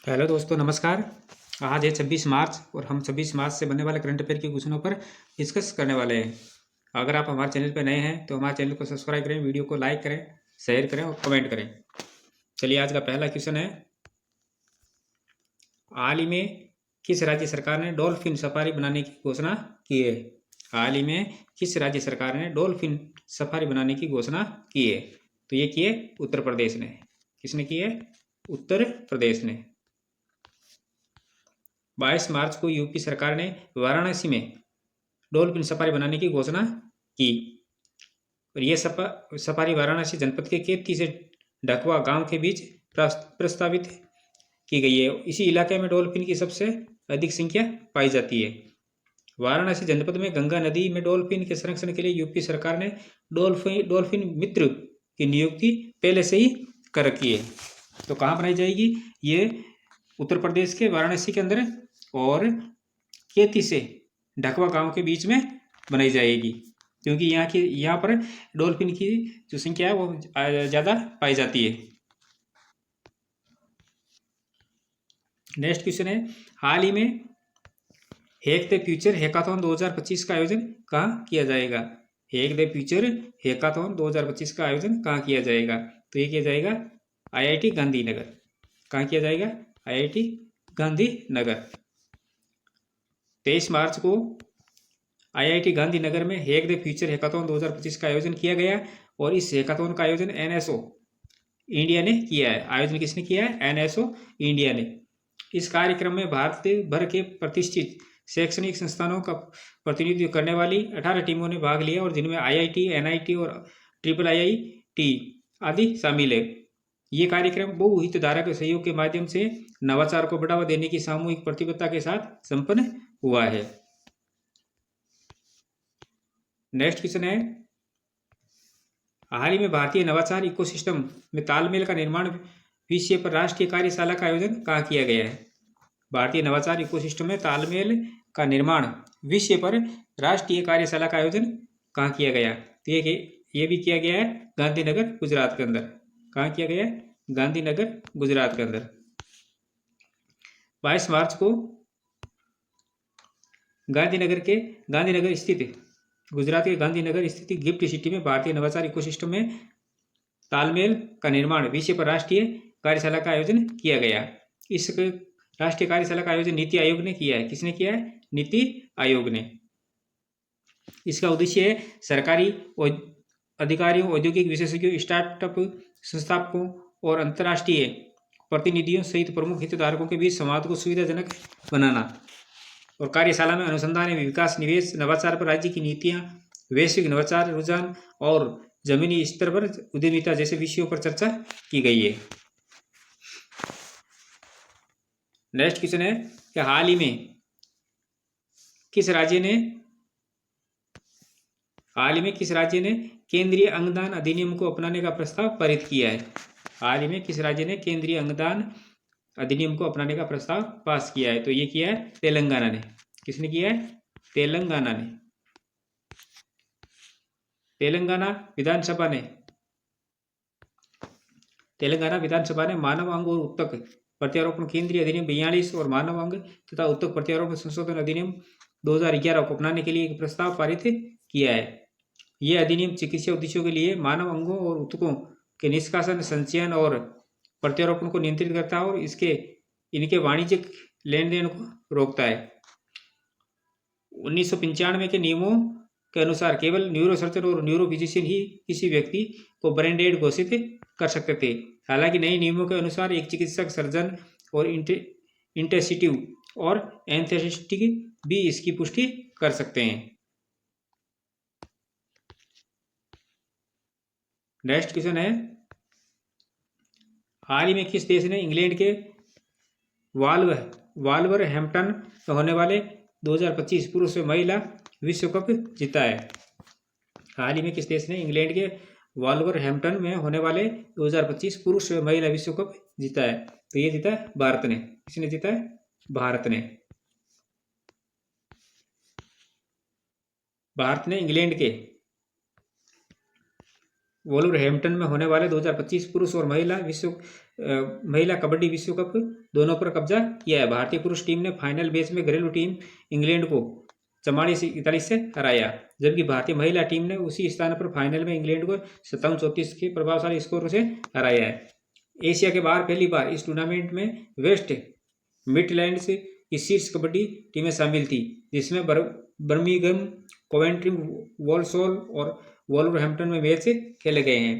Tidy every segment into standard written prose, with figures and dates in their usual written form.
Hello दोस्तों, नमस्कार। आज है 26 मार्च और हम 26 मार्च से बनने वाले करंट अफेयर के क्वेश्चनों पर डिस्कस करने वाले हैं। अगर आप हमारे चैनल पर नए हैं तो हमारे चैनल को सब्सक्राइब करें, वीडियो को लाइक करें, शेयर करें और कमेंट करें। चलिए, आज का पहला क्वेश्चन है, हाल ही में किस राज्य सरकार ने डॉल्फिन सफारी बनाने की घोषणा की है? हाल ही में किस राज्य सरकार ने डॉल्फिन सफारी बनाने की घोषणा की है? तो ये की है उत्तर प्रदेश ने। किसने की है? उत्तर प्रदेश ने। 22 मार्च को यूपी सरकार ने वाराणसी में डॉल्फिन सफारी बनाने की घोषणा की और यह सफारी वाराणसी जनपद के केतकी से ढकवा गांव के बीच प्रस्तावित की गई है। इसी इलाके में डॉल्फिन की सबसे अधिक संख्या पाई जाती है। वाराणसी जनपद में गंगा नदी में डॉल्फिन के संरक्षण के लिए यूपी सरकार ने डॉल्फिन मित्र की नियुक्ति पहले से ही कर रखी है। तो कहाँ बनाई जाएगी? ये उत्तर प्रदेश के वाराणसी के अंदर और केती से ढकवा गांव के बीच में बनाई जाएगी, क्योंकि यहाँ पर डॉल्फिन की जो संख्या है वो ज़्यादा पाई जाती है। नेक्स्ट क्वेश्चन है, हाल ही में हैक द फ्यूचर हैकाथॉन 2025 का आयोजन कहाँ किया जाएगा? हैक द फ्यूचर हैकाथॉन 2025 का आयोजन कहाँ किया जाएगा? तो ये किया जाएगा IIT गांधीनगर। कहाँ किया जाएगा? IIT गांधीनगर। 23 मार्च को IIT गांधीनगर में हैक द फ्यूचर हैकाथॉन 2025 का आयोजन किया गया और इस हैकाथॉन का आयोजन NSO इंडिया ने किया है। आयोजन किसने किया है? NSO इंडिया ने। इस कार्यक्रम में भारत भर के प्रतिष्ठित शैक्षणिक संस्थानों का प्रतिनिधित्व करने वाली 18 टीमों ने भाग लिया और जिनमें IIT, NIT और IIIT आदि शामिल है। ये कार्यक्रम बहुहितधारक सहयोग के माध्यम से नवाचार को बढ़ावा देने की सामूहिक प्रतिबद्धता के साथ संपन्न हुआ है। नेक्स्ट क्वेश्चन है, हाल ही में भारतीय नवाचार इकोसिस्टम में तालमेल का निर्माण विषय पर राष्ट्रीय कार्यशाला का आयोजन कहाँ किया गया है? भारतीय नवाचार इकोसिस्टम में तालमेल का निर्माण विषय पर राष्ट्रीय कार्यशाला का आयोजन कहाँ किया गया? तो ये भी किया गया है गांधीनगर, गुजरात के अंदर। कहाँ किया गया है? गांधीनगर, गुजरात के अंदर। 22 मार्च को गांधीनगर स्थित गुजरात के गांधीनगर स्थित गिफ्ट सिटी में भारतीय नवाचार इकोसिस्टम में तालमेल का निर्माण विषय पर राष्ट्रीय कार्यशाला का आयोजन किया गया। इस राष्ट्रीय कार्यशाला का आयोजन नीति आयोग ने किया है। किसने किया है? नीति आयोग ने। इसका उद्देश्य है सरकारी अधिकारियों, औद्योगिक विशेषज्ञों, स्टार्टअप संस्थापकों और अंतर्राष्ट्रीय प्रतिनिधियों सहित प्रमुख हितधारकों के बीच संवाद को सुविधाजनक बनाना। और कार्यशाला में अनुसंधान एवं विकास, निवेश, नवाचार पर राज्य की नीतियां, वैश्विक नवाचार रुझान और जमीनी स्तर पर उद्यमिता जैसे विषयों पर चर्चा की गई है। नेक्स्ट क्वेश्चन है कि हाल ही में किस राज्य ने केंद्रीय अंगदान अधिनियम को अपनाने का प्रस्ताव पारित किया है? हाल ही में किस राज्य ने केंद्रीय अंगदान अधिनियम को अपनाने का प्रस्ताव पास किया है? तो ये किया है तेलंगाना ने। किसने किया है? तेलंगाना ने। तेलंगाना विधानसभा ने मानव अंग और उत्तक प्रत्यारोपण केंद्रीय अधिनियम 42 और मानव अंग तथा उत्तक प्रत्यारोपण संशोधन अधिनियम 2011 को अपनाने के लिए एक प्रस्ताव पारित किया है। यह अधिनियम चिकित्सा उद्देश्यों के लिए मानव अंगों और उत्तकों के निष्कासन, संचयन और प्रत्यारोपण को नियंत्रित करता है और इनके वाणिज्यिक लेन देन को रोकता है। 1995 के नियमों के अनुसार केवल न्यूरोसर्जन और न्यूरोफिजिशियन ही किसी व्यक्ति को ब्रेन डेड घोषित कर सकते थे। हालांकि नए नियमों के अनुसार एक चिकित्सक, सर्जन और इंटेंसिव और एनेस्थेटिस्ट भी इसकी पुष्टि कर सकते हैं। नेक्स्ट क्वेश्चन है, हाल ही में किस देश ने इंग्लैंड के वॉल्वरहैम्पटन में होने वाले 2025 पुरुष व महिला विश्व कप जीता है? हाल ही में किस देश ने इंग्लैंड के वॉल्वरहैम्पटन में होने वाले 2025 पुरुष व महिला विश्व कप जीता है? तो ये जीता है भारत ने। किसने जीता है? भारत ने। भारत ने इंग्लैंड के वोल्वरहैम्पटन में होने वाले 2025 पुरुष और महिला कबड्डी विश्व कप दोनों पर कब्जा किया है। भारतीय पुरुष टीम ने फाइनल मैच में घरेलू टीम इंग्लैंड को 44-41 से हराया, जबकि भारतीय महिला टीम ने उसी स्थान पर फाइनल में इंग्लैंड को 57-34 के प्रभावशाली स्कोर से हराया है। एशिया के बाहर पहली बार इस टूर्नामेंट में वेस्ट मिडलैंड्स की शीर्ष कबड्डी टीमें शामिल थी, जिसमें बर्मिंघम, कोवेंट्री, वॉल्सॉल और वोल्वरहैम्पटन में मैच खेले गए हैं।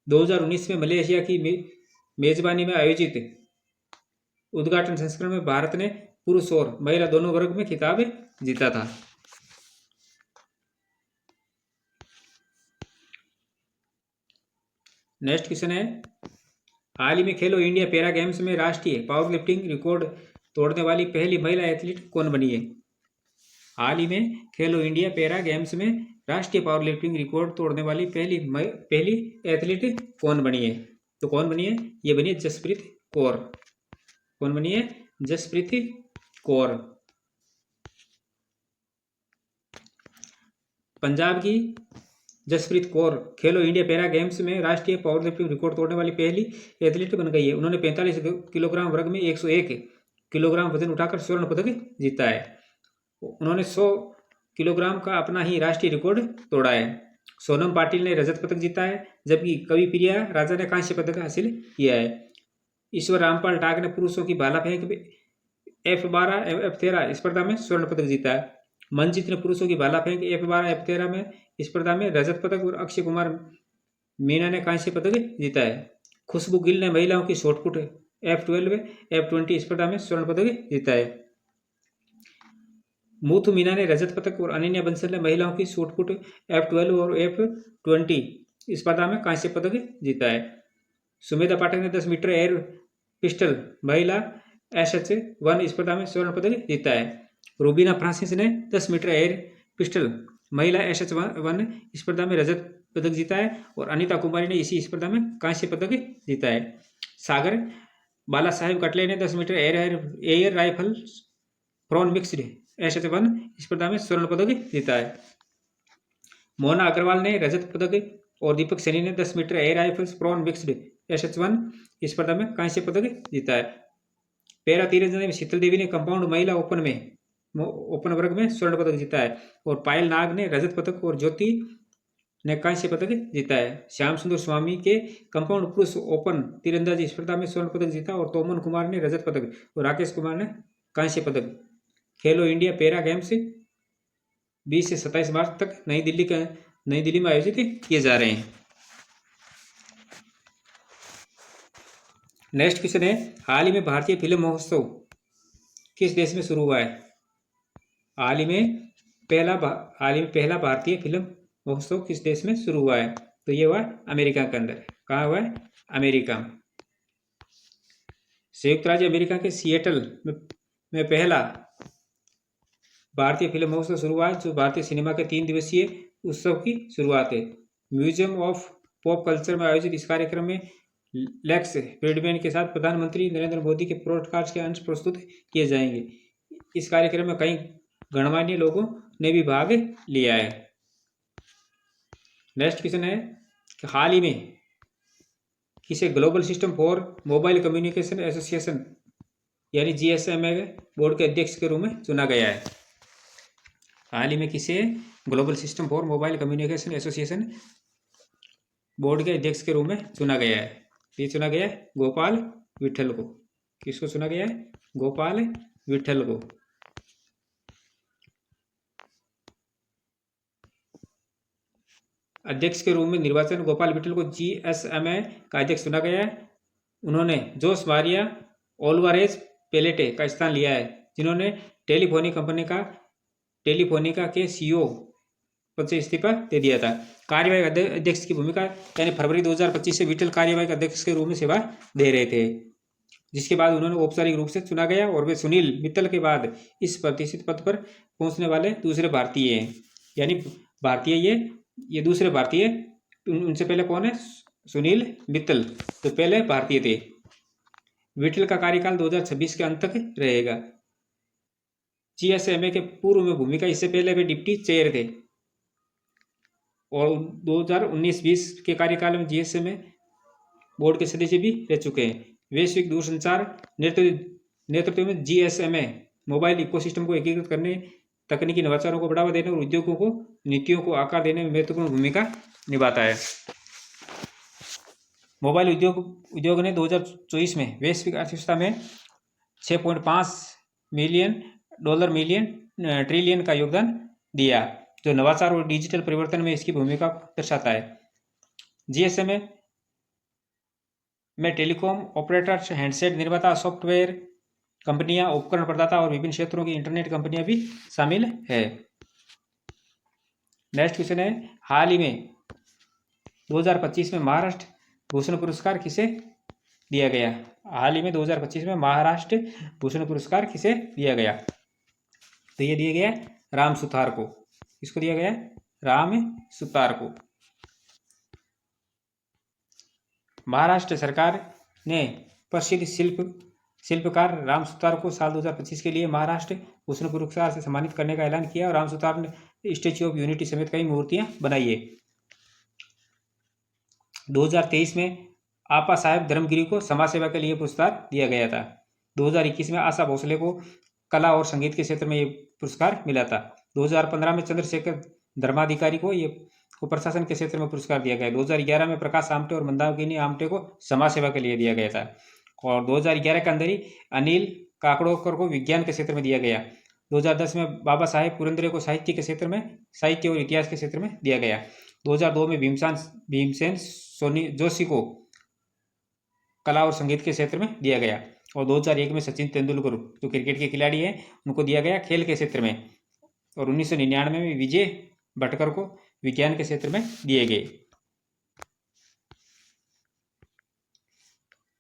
2019 में मलेशिया की मेजबानी में आयोजित उद्घाटन संस्करण में भारत ने पुरुष और महिला दोनों वर्ग में खिताब जीता था। नेक्स्ट क्वेश्चन है, हाल ही में खेलो इंडिया पैरा गेम्स में राष्ट्रीय पावर लिफ्टिंग रिकॉर्ड तोड़ने वाली पहली महिला एथलीट कौन बनी है? हाल ही में खेलो इंडिया पैरा गेम्स में राष्ट्रीय पावर लिफ्टिंग रिकॉर्ड तोड़ने वाली पहली एथलीट कौन बनी है? तो कौन बनी है? ये बनी है जसप्रीत कौर। कौन बनी है? जसप्रीत कौर। पंजाब की जसप्रीत कौर खेलो इंडिया पैरा गेम्स में राष्ट्रीय पावर लिफ्टिंग रिकॉर्ड तोड़ने वाली पहली एथलीट बन गई है। उन्होंने 45 किलोग्राम वर्ग में 101 किलोग्राम वजन उठाकर स्वर्ण पदक जीता है। उन्होंने 100 किलोग्राम का अपना ही राष्ट्रीय रिकॉर्ड तोड़ा है। सोनम पाटिल ने रजत पदक जीता है, जबकि कवि प्रिया राजा ने कांस्य पदक हासिल किया है। ईश्वर रामपाल टाग ने पुरुषों की भाला फेंक F12 F13 स्पर्धा में स्वर्ण पदक जीता है। मनजीत ने पुरुषों की भाला फेंक F12 F13 में स्पर्धा में रजत पदक और अक्षय कुमार मीना ने कांस्य पदक जीता है। खुशबू गिल ने महिलाओं की शॉटपुट F12 F20 स्पर्धा में स्वर्ण पदक जीता है। मुथु मीना ने रजत पदक और अनन्या बंसल ने महिलाओं की शॉटपुट F12 और F20 स्पर्धा में कांस्य पदक जीता है। सुमेधा पाठक ने 10 मीटर एयर पिस्टल महिला SH1 स्पर्धा में स्वर्ण पदक जीता है। रूबीना फ्रांसिस ने 10 मीटर एयर पिस्टल महिला SH1 स्पर्धा में रजत पदक जीता है और अनिता कुमारी ने इसी स्पर्धा में कांस्य पदक जीता है। सागर बाला साहेब कटले ने 10 metre air rifle prone mixed SH1 स्पर्धा में स्वर्ण पदक जीता है। मोना अग्रवाल ने रजत पदक और दीपक सैनी ने 10 metre air rifles prone mixed SH1 स्पर्धा में कांस्य पदक जीता है। पैरा तीरंदाजी में शीतल देवी ने कंपाउंड महिला ओपन वर्ग में स्वर्ण पदक जीता है और पायल नाग ने रजत पदक और ज्योति ने कांस्य पदक जीता है। श्याम सुंदर स्वामी के कंपाउंड पुरुष ओपन तीरंदाजी स्पर्धा में स्वर्ण पदक जीता और तोमन कुमार ने रजत पदक और राकेश कुमार ने कांस्य पदक। खेलो इंडिया पैरा गेम्स 20 से 27 मार्च तक नई दिल्ली में आयोजित किए जा रहे हैं। नेक्स्ट क्वेश्चन है, हाल ही में भारतीय फिल्म महोत्सव किस देश में शुरू हुआ है? हाल ही में पहला भारतीय फिल्म महोत्सव किस देश में शुरू हुआ है? तो ये हुआ अमेरिका के अंदर। कहाँ हुआ है? अमेरिका। संयुक्त राज्य अमेरिका के सिएटल में पहला भारतीय फिल्म महोत्सव शुरू हुआ है, जो भारतीय सिनेमा के 3 दिवसीय उत्सव की शुरुआत है। म्यूजियम ऑफ पॉप कल्चर में आयोजित इस कार्यक्रम में लेक्स ब्रैडमैन के साथ प्रधानमंत्री नरेंद्र मोदी के पॉडकास्ट के अंश प्रस्तुत किए जाएंगे। इस कार्यक्रम में कई गणमान्य लोगों ने भी भाग लिया है। नेक्स्ट क्वेश्चन है कि हाल ही में किसे global system for mobile communication association यानी GSMA बोर्ड के अध्यक्ष के रूप में चुना गया है? हाल ही में किसे global system for mobile communication association board के अध्यक्ष के रूप में चुना गया है? ये चुना गया है गोपाल विट्ठल को। किसको चुना गया है? गोपाल विट्ठल को। अध्यक्ष के रूप में निर्वाचन गोपाल विट्ठल को GSMA का अध्यक्ष चुना गया है। उन्होंने जोस मारिया ओल्वारेज पेलेटे का स्थान लिया है, जिन्होंने टेलीफोनिका के CEO पद से इस्तीफा दे दिया था। कार्यवाहक अध्यक्ष की भूमिका यानी फरवरी 2025 से विट्ठल कार्यवाहक अध्यक्ष के रूप में सेवा दे रहे थे, जिसके बाद उन्होंने औपचारिक रूप से चुना गया और वे सुनील मित्तल के बाद इस प्रतिष्ठित पद पर पहुंचने वाले दूसरे भारतीय हैं। यानी भारतीय ये दूसरे भारतीय। उनसे पहले कौन है? सुनील मित्तल, तो पहले भारतीय थे। विट्ठल का कार्यकाल 2026 के अंत तक रहेगा। GSMA के पूर्व में भूमिका, इससे पहले वे डिप्टी चेयर थे। और 2019-20 के कार्यकाल में जीएसए में बोर्ड के सदस्य भी रह चुके हैं। वैश्विक दूरसंचार नेतृत्व में जीएसएमए मोबाइल इकोसिस्टम को एकीकृत करने, तकनीकी नवाचारों को बढ़ावा देने और उद्योगों को नीतियों को आकार देने में महत्वपूर्ण भूमिका निभाता है। मोबाइल उद्योग ने 2024 में वैश्विक अर्थव्यवस्था में $6.5 ट्रिलियन का योगदान दिया, जो नवाचार और डिजिटल परिवर्तन में इसकी भूमिका दर्शाता है। जीएसएमए में टेलीकॉम ऑपरेटर्स, हैंडसेट निर्माता, सॉफ्टवेयर कंपनियां, उपकरण प्रदाता और विभिन्न क्षेत्रों की इंटरनेट कंपनियां भी शामिल है। नेक्स्ट क्वेश्चन है, हाल ही में 2025 में महाराष्ट्र भूषण पुरस्कार किसे दिया गया? हाल ही में 2025 में महाराष्ट्र भूषण पुरस्कार किसे दिया गया? तो ये दिया गया राम सुतार को। किसको दिया गया? राम सुतार को। महाराष्ट्र सरकार ने प्रसिद्ध शिल्पकार राम सुतार को साल 2025 के लिए महाराष्ट्र भूषण पुरस्कार से सम्मानित करने का ऐलान किया और राम सुतार ने स्टैच्यू ऑफ यूनिटी समेत कई मूर्तियां बनाई है। 2023 में आपा साहेब धर्मगिरी को समाज सेवा के लिए पुरस्कार दिया गया था। 2021 में आशा भोसले को कला और संगीत के क्षेत्र में ये पुरस्कार मिला था। 2015 में चंद्रशेखर धर्माधिकारी को प्रशासन के क्षेत्र में पुरस्कार दिया गया। 2011 में प्रकाश आमटे और मंदाकिनी आमटे को समाज सेवा के लिए दिया गया था और 2011 के अंदर ही अनिल काकड़ोकर को विज्ञान के क्षेत्र में दिया गया। 2010 में बाबा साहेब पुरंदरे को साहित्य के क्षेत्र में, साहित्य और इतिहास के क्षेत्र में दिया गया। 2002 में भीमसेन जोशी को कला और संगीत के क्षेत्र में दिया गया और 2001 में सचिन तेंदुलकर जो क्रिकेट के खिलाड़ी हैं उनको दिया गया खेल के क्षेत्र में और 1999 में विजय भटकर को विज्ञान के क्षेत्र में दिए गए।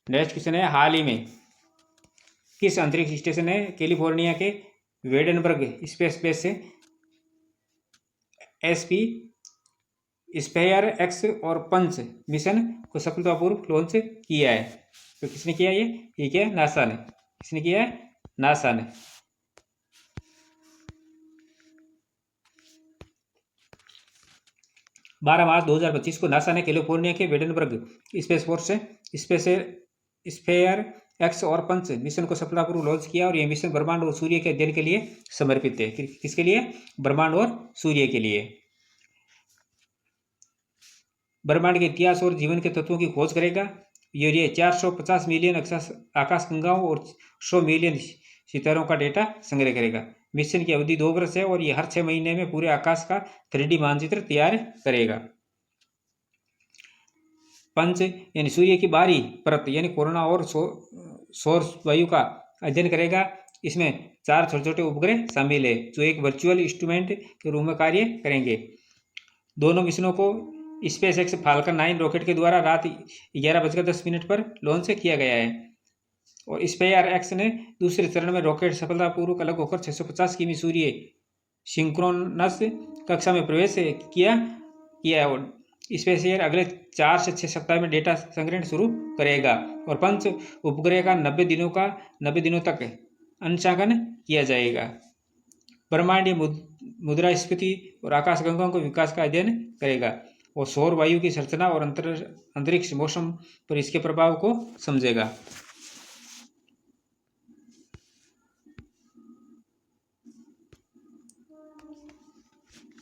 नेक्स्ट क्वेश्चन है, हाल ही में किस अंतरिक्ष स्टेशन ने कैलिफोर्निया के वेडनबर्ग स्पेस बेस से एसपी स्पेयर एक्स और पंच मिशन को सफलतापूर्वक लॉन्च किया है? तो किसने किया? ये क्या? नासा ने। किसने किया है? नासा ने। मार्च 2025 को नासा ने कैलिफोर्निया के वेडनबर्ग स्पेस फोर्स से स्पेयर एक्स और पंच मिशन को सफलतापूर्वक लॉन्च किया और यह मिशन ब्रह्मांड और सूर्य के अध्ययन के लिए समर्पित है। किसके लिए? ब्रह्मांड और सूर्य के लिए। ब्रह्मांड के इतिहास और जीवन के तत्वों की खोज करेगा। ये 450 मिलियन आकाश गंगाओं और 100 मिलियन सितारों का डेटा संग्रह करेगा। मिशन की अवधि 2 वर्ष है और ये हर 6 महीने में पूरे आकाश का 3D मानचित्र तैयार करेगा। पंच यानी सूर्य की बाहरी परत यानी कोरोना और सौर वायु का अध्ययन करेगा। इसमें 4 छोटे छोटे उपग्रह शामिल है जो एक वर्चुअल इंस्ट्रूमेंट के रूप में कार्य करेंगे। दोनों मिशनों को स्पेस एक्स फाल्कन 9 रॉकेट के द्वारा रात 11:10 पर लॉन्च किया गया है और स्पेयर एक्स ने दूसरे चरण में रॉकेट सफलतापूर्वक अलग होकर 650 किमी सूर्य सिंक्रोनस कक्षा में प्रवेश किया और स्पेस एयर अगले 4 से 6 सप्ताह में डेटा संग्रहण शुरू करेगा और पंच उपग्रह का 90 दिनों तक अंशांकन किया जाएगा। ब्रह्मांडीय मुद्रास्फीति और आकाशगंगाओं के विकास का अध्ययन करेगा और सौर वायु की संरचना और अंतरिक्ष मौसम पर इसके प्रभाव को समझेगा।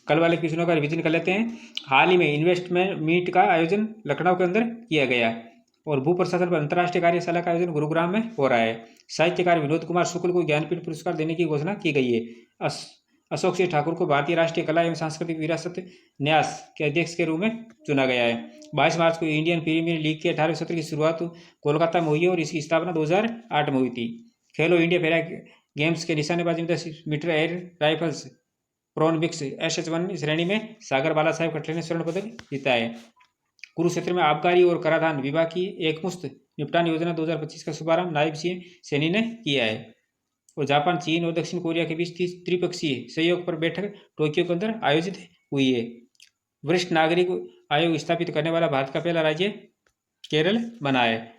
कल वाले क्वेश्चनों का रिवीजन कर लेते हैं। हाल ही में इन्वेस्टमेंट मीट का आयोजन लखनऊ के अंदर किया गया और भू प्रशासन पर अंतर्राष्ट्रीय कार्यशाला का आयोजन गुरुग्राम में हो रहा है। साहित्यकार विनोद कुमार शुक्ल को ज्ञानपीठ पुरस्कार देने की घोषणा की गई है। अशोक सिंह ठाकुर को भारतीय राष्ट्रीय कला एवं सांस्कृतिक विरासत न्यास के अध्यक्ष के रूप में चुना गया है। 22 मार्च को इंडियन प्रीमियर लीग के 18वें सत्र की शुरुआत कोलकाता में हुई है और इसकी स्थापना 2008 में हुई थी। खेलो इंडिया पैरा गेम्स के निशानेबाजी में 10 metre air rifles prone mix SH1 श्रेणी में सागर बाला साहेब खटरे ने स्वर्ण पदक जीता है। कुरुक्षेत्र में आबकारी और कराधान विभाग की एकमुश्त निपटान योजना 2025 का शुभारंभ नायब सीएम सैनी ने किया है और जापान, चीन और दक्षिण कोरिया के बीच त्रिपक्षीय सहयोग पर बैठक टोक्यो के अंदर आयोजित हुई है। वरिष्ठ नागरिक आयोग स्थापित करने वाला भारत का पहला राज्य केरल बना है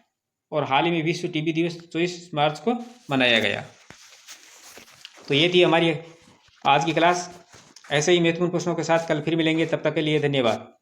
और हाल ही में विश्व टीबी दिवस 24 मार्च को मनाया गया। तो ये थी हमारी आज की क्लास। ऐसे ही महत्वपूर्ण प्रश्नों के साथ कल फिर मिलेंगे, तब तक के लिए धन्यवाद।